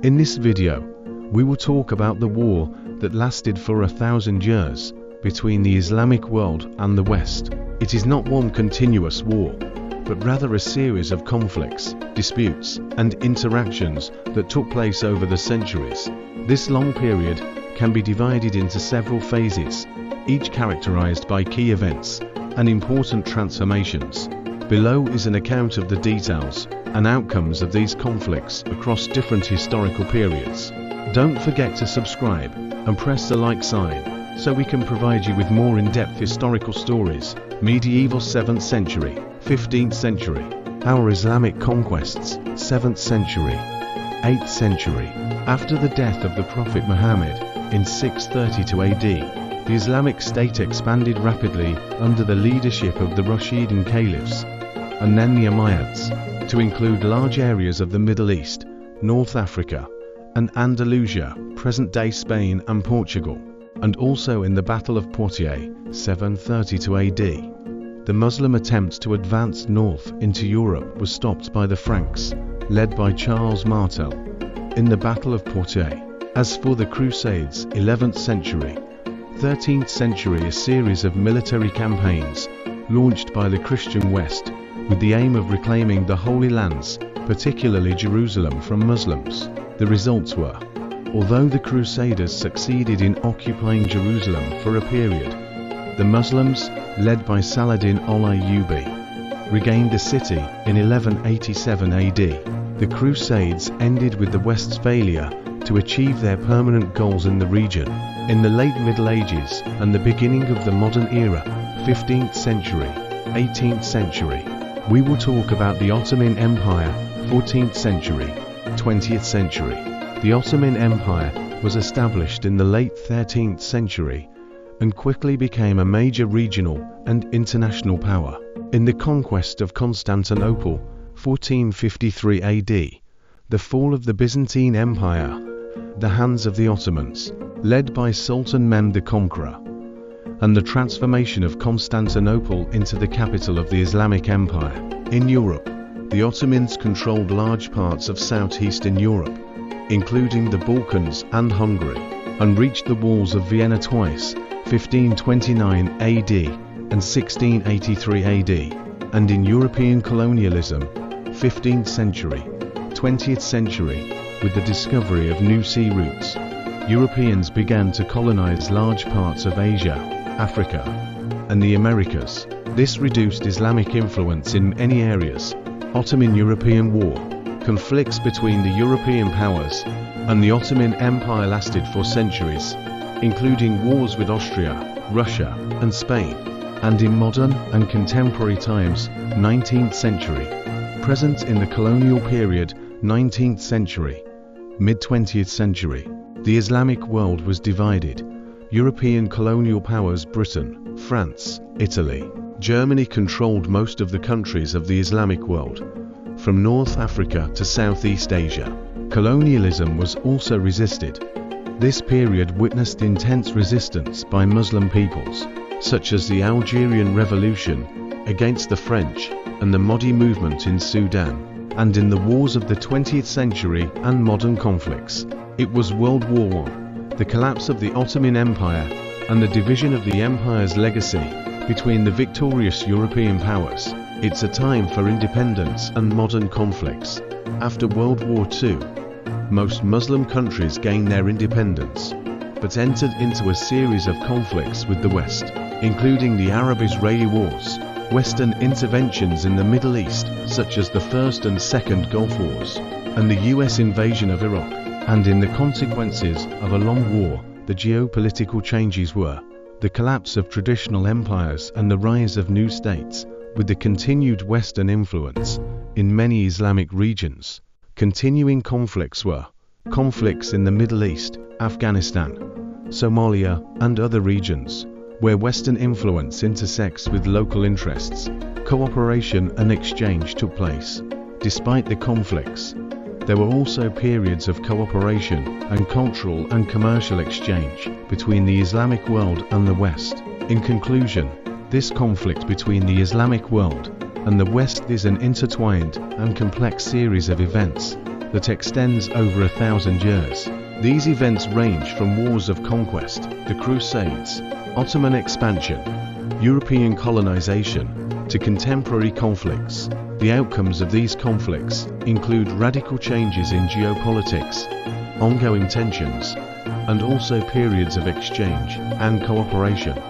In this video, we will talk about the war that lasted for 1,000 years between the Islamic world and the West. It is not one continuous war, but rather a series of conflicts, disputes, and interactions that took place over the centuries. This long period can be divided into several phases, each characterized by key events and important transformations. Below is an account of the details and outcomes of these conflicts across different historical periods. Don't forget to subscribe and press the like sign so we can provide you with more in-depth historical stories. Medieval 7th century, 15th century, our Islamic conquests, 7th century, 8th century. After the death of the Prophet Muhammad in 632 AD, the Islamic State expanded rapidly under the leadership of the Rashidun Caliphs and then the Umayyads, to include large areas of the Middle East, North Africa, and Andalusia, present-day Spain and Portugal, and also in the Battle of Poitiers, 732 AD. The Muslim attempts to advance north into Europe was stopped by the Franks, led by Charles Martel, in the Battle of Poitiers. As for the Crusades, 11th century, 13th century, a series of military campaigns launched by the Christian West with the aim of reclaiming the Holy Lands, particularly Jerusalem, from Muslims. The results were, although the Crusaders succeeded in occupying Jerusalem for a period, the Muslims, led by Saladin al-Ayyubi, regained the city in 1187 AD. The Crusades ended with the West's failure to achieve their permanent goals in the region. In the late Middle Ages and the beginning of the modern era, 15th century, 18th century, we will talk about the Ottoman Empire, 14th century, 20th century. The Ottoman Empire was established in the late 13th century and quickly became a major regional and international power. In the conquest of Constantinople, 1453 AD, the fall of the Byzantine Empire, the hands of the Ottomans, led by Sultan Mehmed the Conqueror, and the transformation of Constantinople into the capital of the Islamic Empire. In Europe, the Ottomans controlled large parts of southeastern Europe, including the Balkans and Hungary, and reached the walls of Vienna twice, 1529 AD and 1683 AD, and in European colonialism, 15th century, 20th century, with the discovery of new sea routes, Europeans began to colonize large parts of Asia, Africa, and the Americas. This reduced Islamic influence in many areas. Ottoman-European War. Conflicts between the European powers and the Ottoman Empire lasted for centuries, including wars with Austria, Russia, and Spain. And in modern and contemporary times, 19th century, present in the colonial period, 19th century, mid-20th century, the Islamic world was divided. European colonial powers Britain, France, Italy, Germany controlled most of the countries of the Islamic world, from North Africa to Southeast Asia. Colonialism was also resisted. This period witnessed intense resistance by Muslim peoples, such as the Algerian Revolution against the French and the Mahdi movement in Sudan, and in the wars of the 20th century and modern conflicts. It was World War I, the collapse of the Ottoman Empire, and the division of the empire's legacy between the victorious European powers. It's a time for independence and modern conflicts. After World War II, most Muslim countries gained their independence, but entered into a series of conflicts with the West, including the Arab-Israeli Wars, Western interventions in the Middle East, such as the First and Second Gulf Wars, and the US invasion of Iraq. And in the consequences of a long war, the geopolitical changes were the collapse of traditional empires and the rise of new states, with the continued Western influence in many Islamic regions. Continuing conflicts were conflicts in the Middle East, Afghanistan, Somalia, and other regions, where Western influence intersects with local interests. Cooperation and exchange took place. Despite the conflicts, there were also periods of cooperation and cultural and commercial exchange between the Islamic world and the West. In conclusion, this conflict between the Islamic world and the West is an intertwined and complex series of events that extends over 1,000 years. These events range from wars of conquest, the Crusades, Ottoman expansion, European colonization, to contemporary conflicts. The outcomes of these conflicts include radical changes in geopolitics, ongoing tensions, and also periods of exchange and cooperation.